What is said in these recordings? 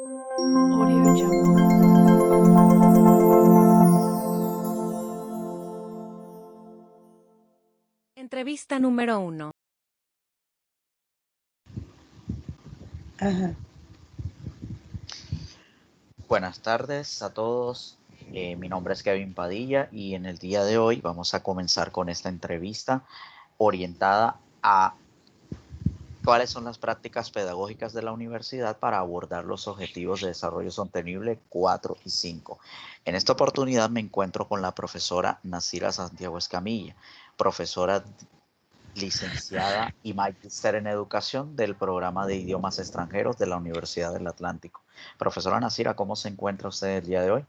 Audio Jungle. Entrevista número 1. Ajá. Buenas tardes a todos. Mi nombre es Kevin Padilla y en el día de hoy vamos a comenzar con esta entrevista orientada a cuáles son las prácticas pedagógicas de la universidad para abordar los objetivos de desarrollo sostenible 4 y 5. En esta oportunidad me encuentro con la profesora Nasira Santiago Escamilla, profesora licenciada y magíster en educación del programa de idiomas extranjeros de la Universidad del Atlántico. Profesora Nasira, ¿cómo se encuentra usted el día de hoy?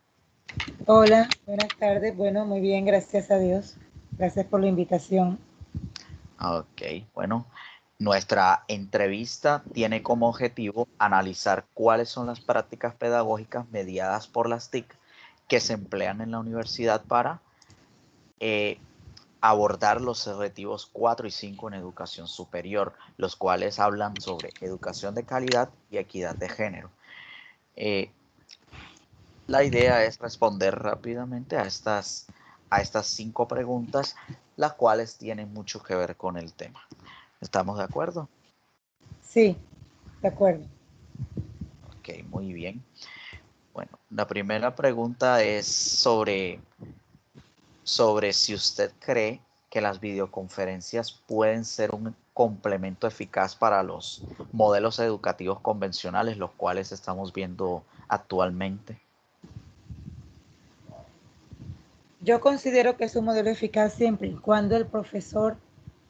Hola, buenas tardes. Bueno, muy bien, gracias a Dios. Gracias por la invitación. Ok, bueno, nuestra entrevista tiene como objetivo analizar cuáles son las prácticas pedagógicas mediadas por las TIC que se emplean en la universidad para abordar los objetivos 4 y 5 en educación superior, los cuales hablan sobre educación de calidad y equidad de género. La idea es responder rápidamente a estas 5 preguntas, las cuales tienen mucho que ver con el tema. ¿Estamos de acuerdo? Sí, de acuerdo. Ok, muy bien. Bueno, la primera pregunta es sobre si usted cree que las videoconferencias pueden ser un complemento eficaz para los modelos educativos convencionales, los cuales estamos viendo actualmente. Yo considero que es un modelo eficaz siempre y cuando el profesor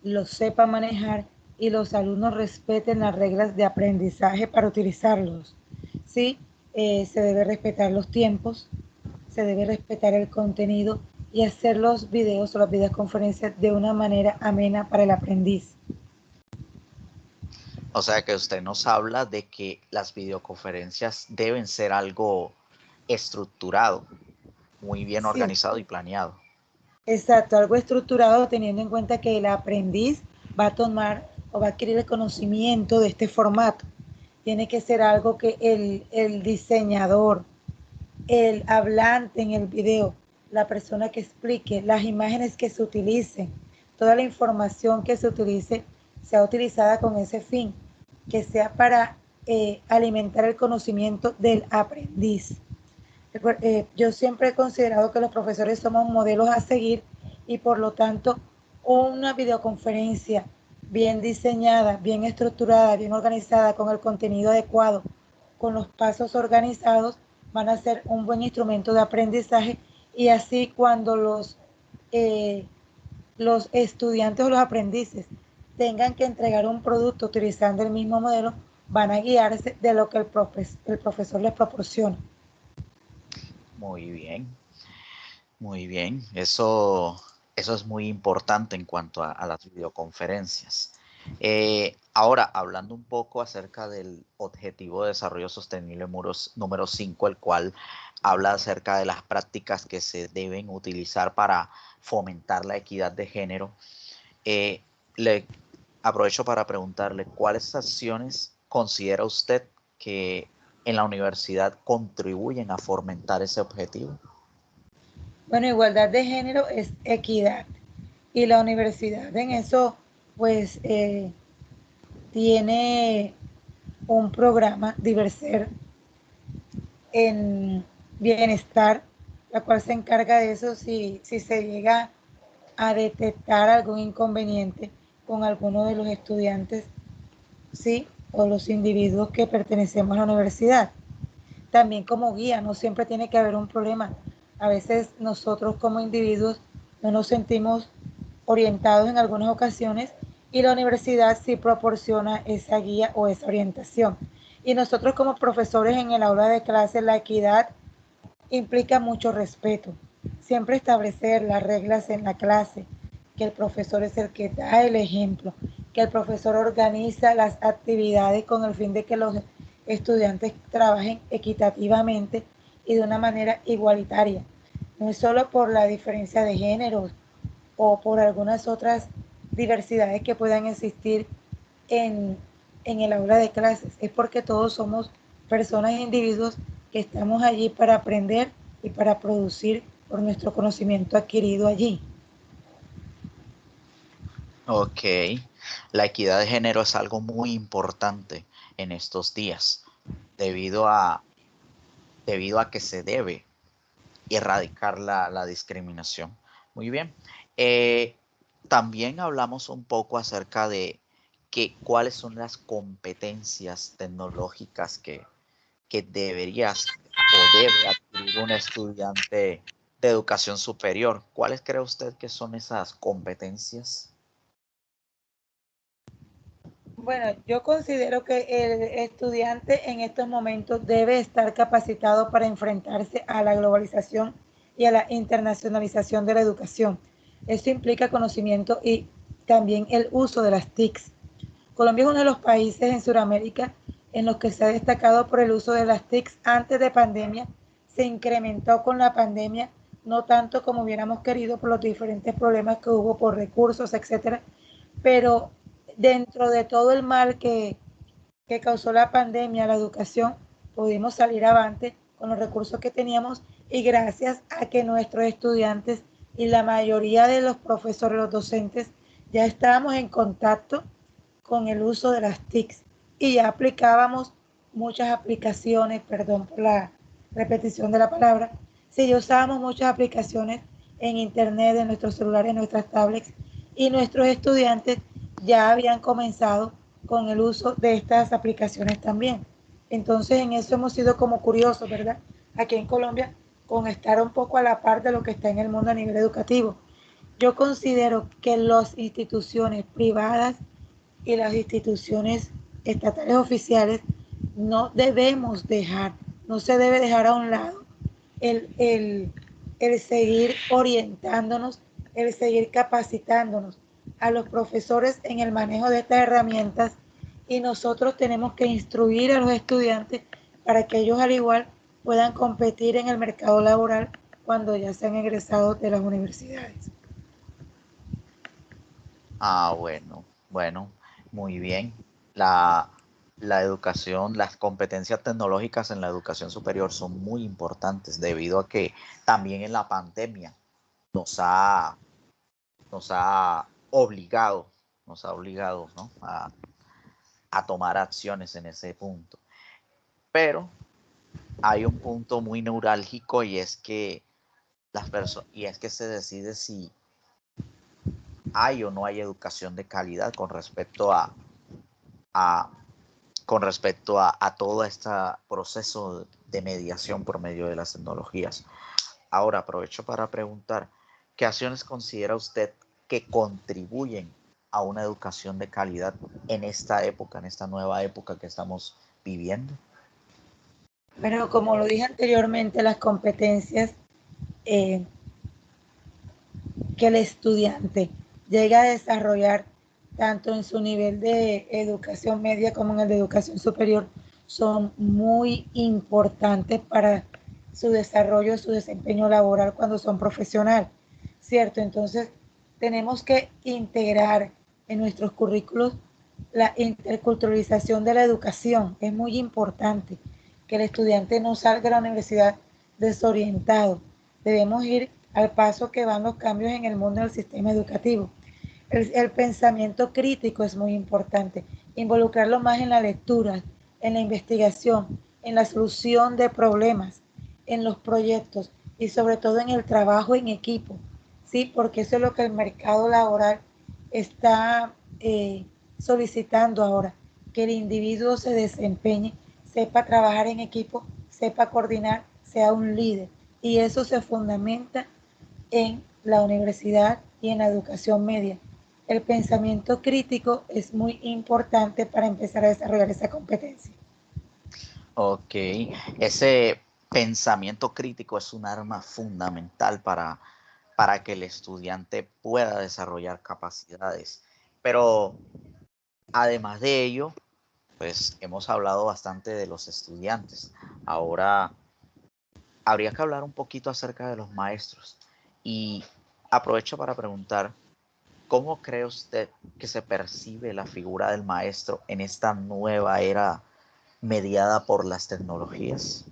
lo sepa manejar y los alumnos respeten las reglas de aprendizaje para utilizarlos. Sí, se debe respetar los tiempos, se debe respetar el contenido y hacer los videos o las videoconferencias de una manera amena para el aprendiz. O sea que usted nos habla de que las videoconferencias deben ser algo estructurado, muy bien Sí, organizado y planeado. exacto, algo estructurado teniendo en cuenta que el aprendiz va a tomar o va a adquirir el conocimiento de este formato. Tiene que ser algo que el diseñador, el hablante en el video, la persona que explique, las imágenes que se utilicen, toda la información que se utilice, sea utilizada con ese fin, que sea para alimentar el conocimiento del aprendiz. Yo siempre he considerado que los profesores somos modelos a seguir y por lo tanto una videoconferencia bien diseñada, bien estructurada, bien organizada, con el contenido adecuado, con los pasos organizados, van a ser un buen instrumento de aprendizaje y así cuando los estudiantes o los aprendices tengan que entregar un producto utilizando el mismo modelo, van a guiarse de lo que el profesor les proporciona. Muy bien, muy bien. Eso es muy importante en cuanto a las videoconferencias. Ahora, hablando un poco acerca del Objetivo de Desarrollo Sostenible número 5, el cual habla acerca de las prácticas que se deben utilizar para fomentar la equidad de género, le aprovecho para preguntarle cuáles acciones considera usted que en la universidad contribuyen a fomentar ese objetivo. Bueno, igualdad de género es equidad y la universidad en eso pues tiene un programa Diverser en bienestar, la cual se encarga de eso si se llega a detectar algún inconveniente con alguno de los estudiantes, ¿sí? O los individuos que pertenecemos a la universidad. También como guía, no siempre tiene que haber un problema. A veces nosotros como individuos no nos sentimos orientados en algunas ocasiones y la universidad sí proporciona esa guía o esa orientación. Y nosotros como profesores en el aula de clase, la equidad implica mucho respeto. Siempre establecer las reglas en la clase, que el profesor es el que da el ejemplo, que el profesor organiza las actividades con el fin de que los estudiantes trabajen equitativamente y de una manera igualitaria. No es solo por la diferencia de géneros o por algunas otras diversidades que puedan existir en, en el aula de clases, es porque todos somos personas e individuos que estamos allí para aprender y para producir por nuestro conocimiento adquirido allí. Ok, la equidad de género es algo muy importante en estos días, debido a, debido a que se debe erradicar la discriminación. Muy bien. Eh, También hablamos un poco acerca de cuáles son las competencias tecnológicas que deberías o debe adquirir un estudiante de educación superior. ¿Cuáles cree usted que son esas competencias? Bueno, yo considero que el estudiante en estos momentos debe estar capacitado para enfrentarse a la globalización y a la internacionalización de la educación. Esto implica conocimiento y también el uso de las TICs. Colombia es uno de los países en Sudamérica en los que se ha destacado por el uso de las TICs antes de pandemia. Se incrementó con la pandemia, no tanto como hubiéramos querido por los diferentes problemas que hubo por recursos, etcétera, pero dentro de todo el mal que causó la pandemia a la educación, pudimos salir avante con los recursos que teníamos y gracias a que nuestros estudiantes y la mayoría de los profesores, los docentes, ya estábamos en contacto con el uso de las TICs y ya aplicábamos muchas aplicaciones, perdón por la repetición de la palabra, sí, ya usábamos muchas aplicaciones en internet, en nuestros celulares, en nuestras tablets y nuestros estudiantes ya habían comenzado con el uso de estas aplicaciones también. Entonces en eso hemos sido como curiosos, ¿verdad? Aquí en Colombia, con estar un poco a la par de lo que está en el mundo a nivel educativo. Yo considero que las instituciones privadas y las instituciones estatales oficiales no debemos dejar, no se debe dejar a un lado el seguir orientándonos, el seguir capacitándonos a los profesores en el manejo de estas herramientas y nosotros tenemos que instruir a los estudiantes para que ellos al igual puedan competir en el mercado laboral cuando ya sean egresados de las universidades. Ah, bueno, muy bien. La, la educación, las competencias tecnológicas en la educación superior son muy importantes debido a que también en la pandemia nos ha, nos ha obligado, nos ha obligado, ¿no? a tomar acciones en ese punto. Pero hay un punto muy neurálgico y es que se decide si hay o no hay educación de calidad a a todo este proceso de mediación por medio de las tecnologías. Ahora aprovecho para preguntar, ¿qué acciones considera usted que contribuyen a una educación de calidad en esta época, en esta nueva época que estamos viviendo? Pero como lo dije anteriormente, las competencias eh, que el estudiante llega a desarrollar tanto en su nivel de educación media como en el de educación superior son muy importantes para su desarrollo, su desempeño laboral cuando son profesional, ¿cierto? Entonces, tenemos que integrar en nuestros currículos la interculturalización de la educación. Es muy importante que el estudiante no salga a la universidad desorientado. Debemos ir al paso que van los cambios en el mundo del sistema educativo. El pensamiento crítico es muy importante, involucrarlo más en la lectura, en la investigación, en la solución de problemas, en los proyectos y sobre todo en el trabajo en equipo, ¿sí? Porque eso es lo que el mercado laboral está solicitando ahora, que el individuo se desempeñe, sepa trabajar en equipo, sepa coordinar, sea un líder. Y eso se fundamenta en la universidad y en la educación media. El pensamiento crítico es muy importante para empezar a desarrollar esa competencia. Ok, ese pensamiento crítico es un arma fundamental para que el estudiante pueda desarrollar capacidades. Pero además de ello, pues hemos hablado bastante de los estudiantes. Ahora habría que hablar un poquito acerca de los maestros. Y aprovecho para preguntar, ¿cómo cree usted que se percibe la figura del maestro en esta nueva era mediada por las tecnologías?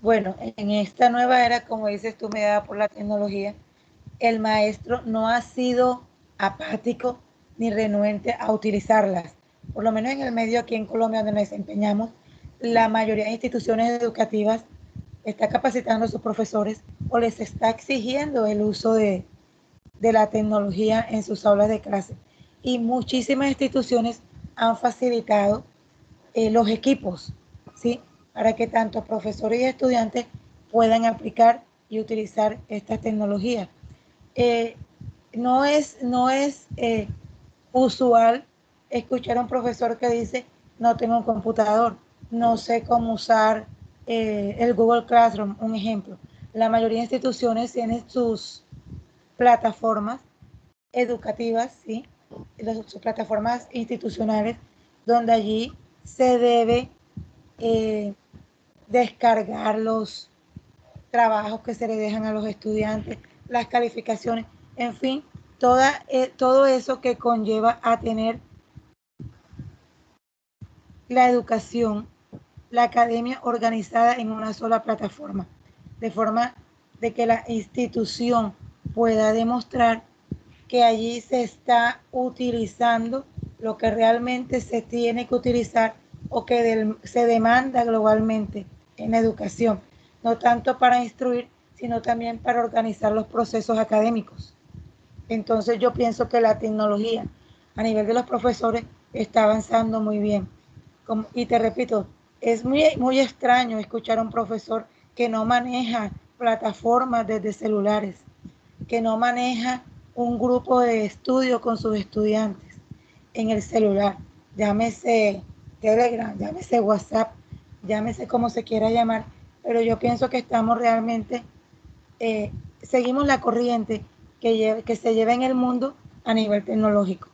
Bueno, en esta nueva era, como dices tú, mediada por la tecnología, el maestro no ha sido apático ni renuente a utilizarlas. Por lo menos en el medio aquí en Colombia donde nos desempeñamos, la mayoría de instituciones educativas está capacitando a sus profesores o les está exigiendo el uso de la tecnología en sus aulas de clase. Y muchísimas instituciones han facilitado los equipos, ¿sí? Para que tanto profesores y estudiantes puedan aplicar y utilizar esta tecnología. Eh, no es usual escuchar a un profesor que dice, no tengo un computador, no sé cómo usar el Google Classroom, un ejemplo. La mayoría de instituciones tienen sus plataformas educativas, ¿sí? Sus plataformas institucionales, donde allí se debe eh, descargar los trabajos que se le dejan a los estudiantes, las calificaciones, en fin, todo eso que conlleva a tener la educación, la academia organizada en una sola plataforma, de forma de que la institución pueda demostrar que allí se está utilizando lo que realmente se tiene que utilizar o que se demanda globalmente en la educación, no tanto para instruir, sino también para organizar los procesos académicos. Entonces yo pienso que la tecnología a nivel de los profesores está avanzando muy bien. Y te repito, es muy extraño escuchar a un profesor que no maneja plataformas desde celulares, que no maneja un grupo de estudio con sus estudiantes en el celular, llámese Telegram, llámese WhatsApp, llámese como se quiera llamar, pero yo pienso que estamos realmente, seguimos la corriente que se lleva en el mundo a nivel tecnológico.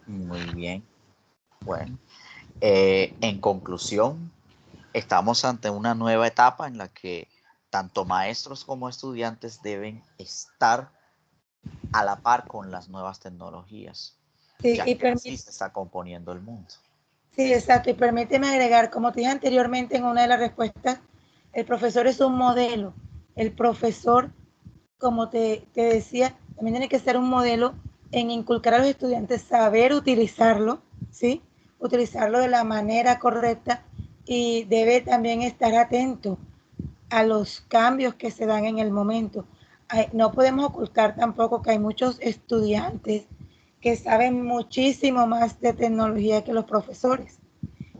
Muy bien. Bueno, en conclusión, estamos ante una nueva etapa en la que tanto maestros como estudiantes deben estar a la par con las nuevas tecnologías, Sí, ya que así se está componiendo el mundo. sí, exacto. Y permíteme agregar, como te dije anteriormente en una de las respuestas, el profesor es un modelo. El profesor, como te decía, también tiene que ser un modelo en inculcar a los estudiantes saber utilizarlo, ¿sí? Utilizarlo de la manera correcta y debe también estar atento a los cambios que se dan en el momento. No podemos ocultar tampoco que hay muchos estudiantes que saben muchísimo más de tecnología que los profesores.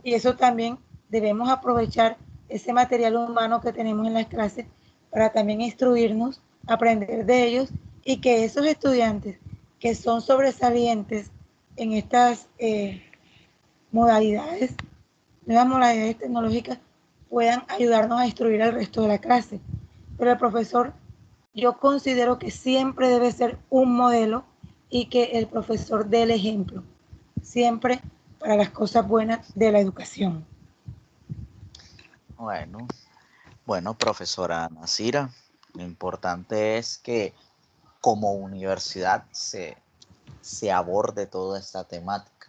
Y eso también debemos aprovechar ese material humano que tenemos en las clases para también instruirnos, aprender de ellos y que esos estudiantes que son sobresalientes en estas modalidades, nuevas modalidades tecnológicas, puedan ayudarnos a instruir al resto de la clase. Pero el profesor, yo considero que siempre debe ser un modelo y que el profesor dé el ejemplo, siempre para las cosas buenas de la educación. Bueno, bueno, profesora Nasira, lo importante es que como universidad se aborde toda esta temática.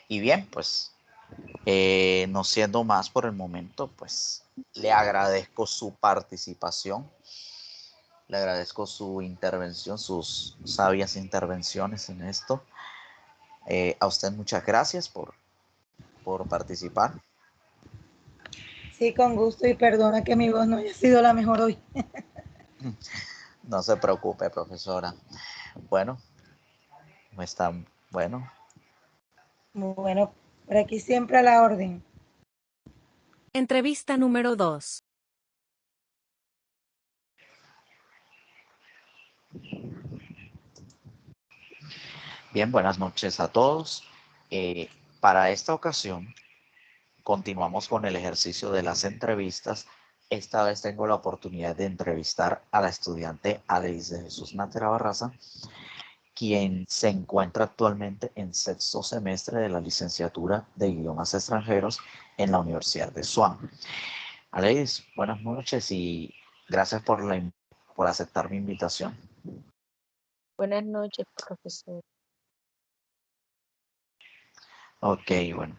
Y bien, pues no siendo más por el momento, pues le agradezco su participación, le agradezco su intervención, sus sabias intervenciones en esto. A usted muchas gracias por participar. Sí, con gusto y perdona que mi voz no haya sido la mejor hoy. No se preocupe, profesora. Bueno, está bueno. Bueno, por aquí siempre a la orden. Entrevista número 2. Bien, buenas noches a todos. Para esta ocasión continuamos con el ejercicio de las entrevistas. Esta vez tengo la oportunidad de entrevistar a la estudiante Aleis de Jesús Natera Barraza, quien se encuentra actualmente en sexto semestre de la licenciatura de idiomas extranjeros en la Universidad de Swan. Aleis, buenas noches y gracias por aceptar mi invitación. Buenas noches, profesor. Ok, bueno.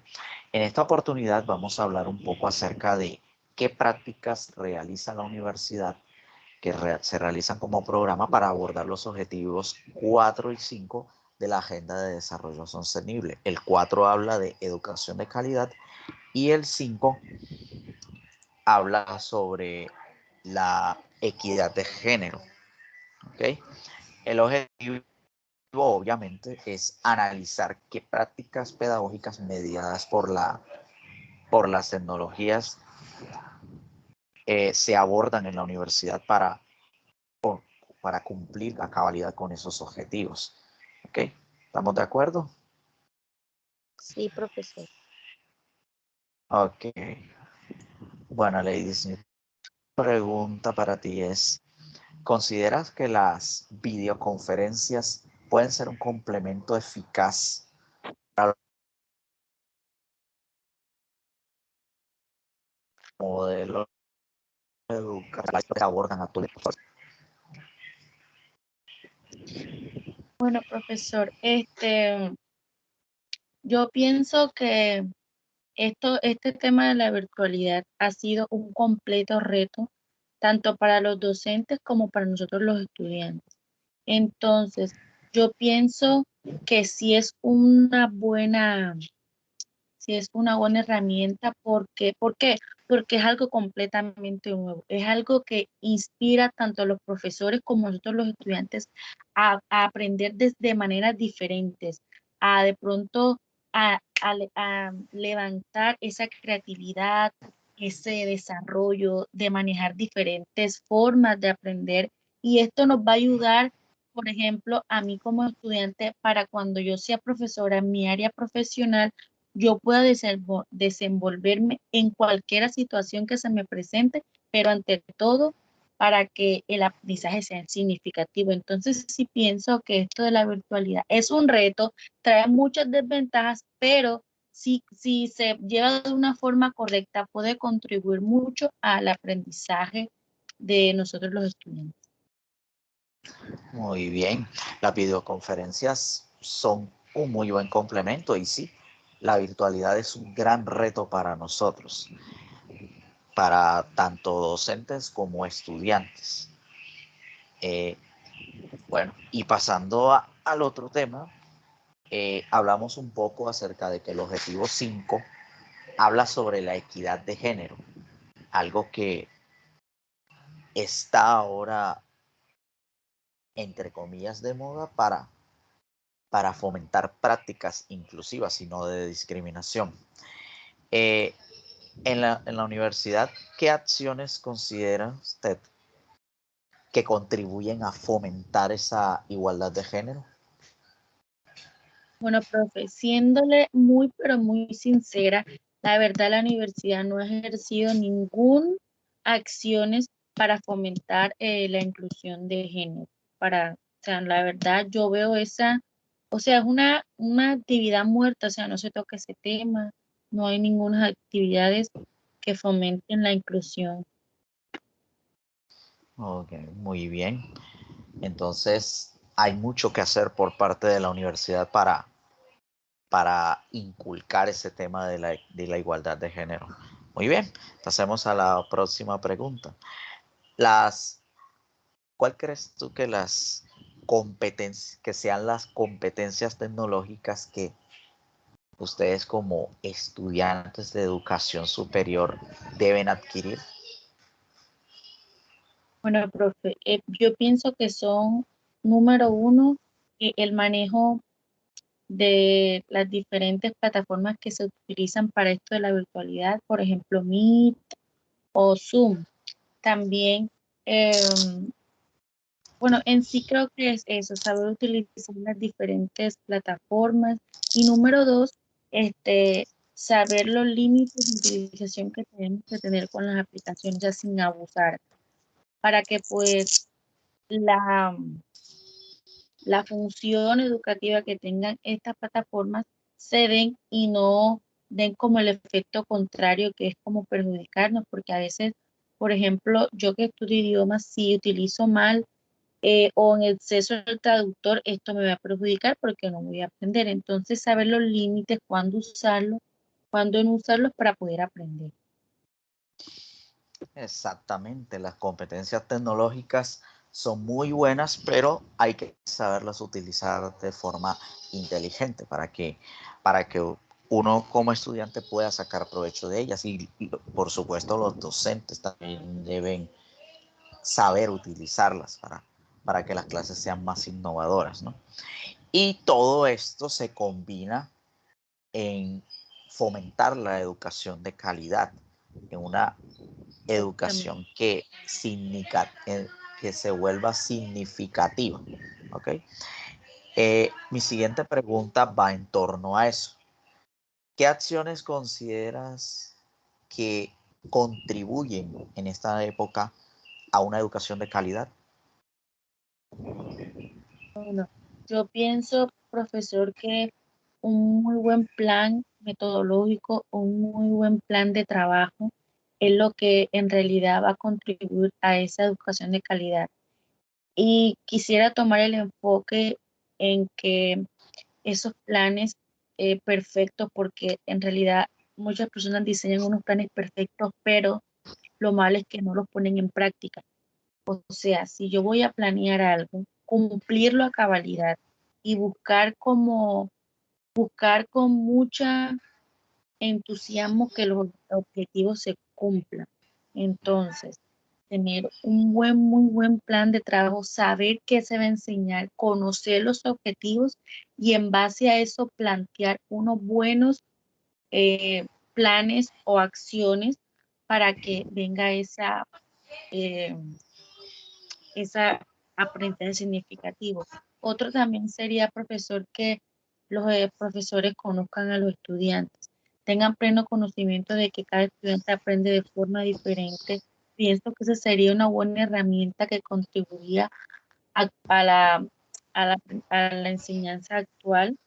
En esta oportunidad vamos a hablar un poco acerca de qué prácticas realiza la universidad que se realizan como programa para abordar los objetivos 4 y 5 de la Agenda de Desarrollo Sostenible. El 4 habla de educación de calidad y el 5 habla sobre la equidad de género. ¿Okay? El objetivo obviamente es analizar qué prácticas pedagógicas mediadas por las tecnologías se abordan en la universidad para cumplir a cabalidad con esos objetivos. ¿Ok? ¿Estamos de acuerdo? Sí, profesor. Ok. Bueno, ladies, mi pregunta para ti es, ¿consideras que las videoconferencias pueden ser un complemento eficaz para los modelos educativos que abordan actualmente? Bueno, profesor, yo pienso que este tema de la virtualidad ha sido un completo reto, tanto para los docentes como para nosotros los estudiantes. Entonces, yo pienso que sí es una buena herramienta porque, ¿por qué? Porque es algo completamente nuevo, es algo que inspira tanto a los profesores como a nosotros los estudiantes a aprender de maneras diferentes, a de pronto a levantar esa creatividad, ese desarrollo, de manejar diferentes formas de aprender y esto nos va a ayudar, por ejemplo, a mí como estudiante para cuando yo sea profesora en mi área profesional yo pueda desenvolverme en cualquier situación que se me presente, pero ante todo para que el aprendizaje sea significativo. Entonces, sí pienso que esto de la virtualidad es un reto, trae muchas desventajas, pero si se lleva de una forma correcta, puede contribuir mucho al aprendizaje de nosotros los estudiantes. Muy bien. Las videoconferencias son un muy buen complemento y sí, la virtualidad es un gran reto para nosotros, para tanto docentes como estudiantes. Bueno, y pasando al otro tema, hablamos un poco acerca de que el objetivo 5 habla sobre la equidad de género, algo que está ahora, entre comillas, de moda para fomentar prácticas inclusivas y no de discriminación. Eh, en la universidad, ¿qué acciones considera usted que contribuyen a fomentar esa igualdad de género? Bueno, profe, siéndole muy, pero muy sincera, la verdad la universidad no ha ejercido ninguna acciones para fomentar la inclusión de género. O sea, la verdad yo veo o sea, es una actividad muerta, o sea, no se toca ese tema, no hay ninguna actividades que fomenten la inclusión. Ok, muy bien. Entonces, hay mucho que hacer por parte de la universidad para inculcar ese tema de la igualdad de género. Muy bien, pasemos a la próxima pregunta. ¿Cuál crees tú que que sean las competencias tecnológicas que ustedes como estudiantes de educación superior deben adquirir? Bueno, profe, yo pienso que son, número uno, el manejo de las diferentes plataformas que se utilizan para esto de la virtualidad, por ejemplo, Meet o Zoom. También, bueno, en sí creo que es eso, saber utilizar las diferentes plataformas. Y número dos, saber los límites de utilización que tenemos que tener con las aplicaciones, ya sin abusar, para que pues la, la función educativa que tengan estas plataformas se den y no den como el efecto contrario que es como perjudicarnos, porque a veces, por ejemplo, yo que estudio idiomas, si utilizo mal o en exceso del traductor, esto me va a perjudicar porque no voy a aprender. Entonces, saber los límites, cuándo usarlo cuándo no usarlos para poder aprender. Exactamente, las competencias tecnológicas son muy buenas, pero hay que saberlas utilizar de forma inteligente para que uno como estudiante pueda sacar provecho de ellas. Y por supuesto los docentes también deben saber utilizarlas para que las clases sean más innovadoras, ¿no? Y todo esto se combina en fomentar la educación de calidad, en una educación que se vuelva significativa. ¿Ok? Mi siguiente pregunta va en torno a eso. ¿Qué acciones consideras que contribuyen en esta época a una educación de calidad? Bueno, yo pienso, profesor, que un muy buen plan metodológico, un muy buen plan de trabajo es lo que en realidad va a contribuir a esa educación de calidad. Y quisiera tomar el enfoque en que esos planes perfectos, porque en realidad muchas personas diseñan unos planes perfectos, pero lo malo es que no los ponen en práctica. O sea, si yo voy a planear algo, cumplirlo a cabalidad y buscar con mucha entusiasmo que los objetivos se cumplan. Entonces, tener un muy buen plan de trabajo, saber qué se va a enseñar, conocer los objetivos y en base a eso plantear unos buenos planes o acciones para que venga eh, esa aprendizaje significativo. Otro también sería, profesor, que los profesores conozcan a los estudiantes, tengan pleno conocimiento de que cada estudiante aprende de forma diferente. Pienso que esa sería una buena herramienta que contribuiría a a la, a la enseñanza actual,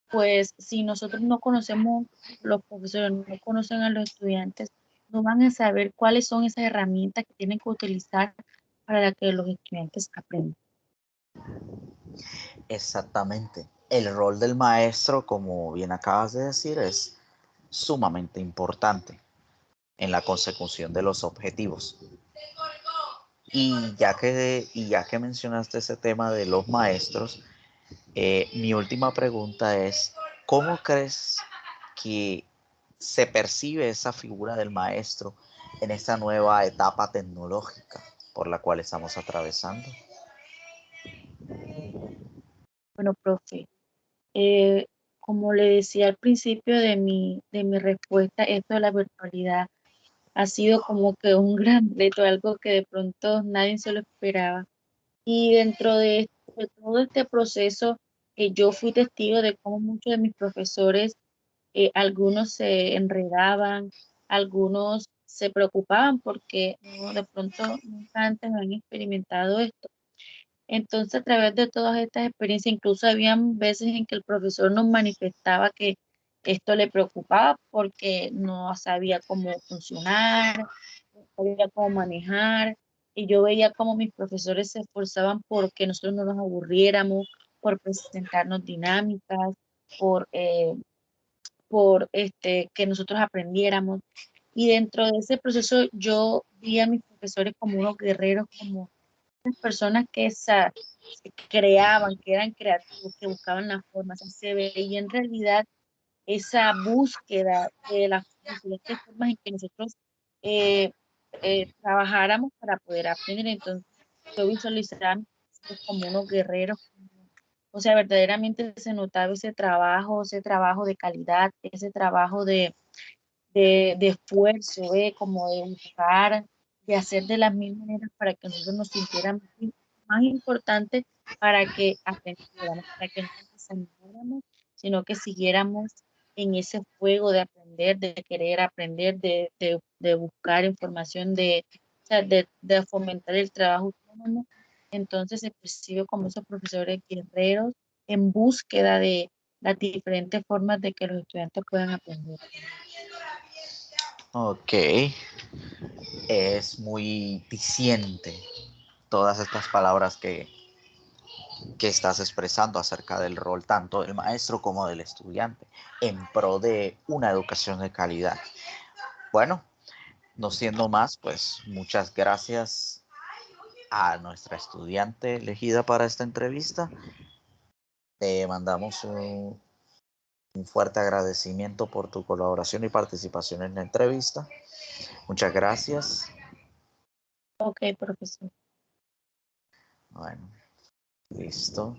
pues si nosotros no conocemos, los profesores no conocen a los estudiantes, no van a saber cuáles son esas herramientas que tienen que utilizar para que los estudiantes aprendan. Exactamente. El rol del maestro, como bien acabas de decir, es sumamente importante en la consecución de los objetivos. Y ya que mencionaste ese tema de los maestros, mi última pregunta es, ¿cómo crees que se percibe esa figura del maestro en esta nueva etapa tecnológica por la cual estamos atravesando? Bueno, profe, eh, como le decía al principio de mi respuesta, esto de la virtualidad ha sido como que un gran reto, algo que de pronto nadie se lo esperaba. Y dentro de todo este proceso, yo fui testigo de cómo muchos de mis profesores, algunos se enredaban, algunos se preocupaban porque no, de pronto nunca antes habían experimentado esto. Entonces, a través de todas estas experiencias, incluso habían veces en que el profesor nos manifestaba que esto le preocupaba porque no sabía cómo funcionar, no sabía cómo manejar, y yo veía cómo mis profesores se esforzaban por que nosotros no nos aburriéramos, por presentarnos dinámicas, por, eh, por que nosotros aprendiéramos. Y dentro de ese proceso yo vi a mis profesores como unos guerreros, como personas que se creaban, que eran creativos, que buscaban las formas, y se veía en realidad esa búsqueda de las diferentes formas en que nosotros eh, trabajáramos para poder aprender. Entonces, yo visualizaba a mis profesores como unos guerreros, o sea, verdaderamente se notaba ese trabajo de calidad, ese trabajo de esfuerzo, como de buscar, de hacer de las mil maneras para que nosotros nos sintiéramos bien. Más importante para que aprendiéramos, para que no nos desanimáramos, sino que siguiéramos en ese fuego de aprender, de querer aprender, de buscar información, o sea, de fomentar el trabajo autónomo. Entonces se percibe como esos profesores guerreros en búsqueda de las diferentes formas de que los estudiantes puedan aprender. Ok, es muy diciente todas estas palabras que estás expresando acerca del rol tanto del maestro como del estudiante en pro de una educación de calidad. Bueno, no siendo más, pues muchas gracias a nuestra estudiante elegida para esta entrevista. Te mandamos un fuerte agradecimiento por tu colaboración y participación en la entrevista. Muchas gracias. Ok, profesor. Bueno, listo.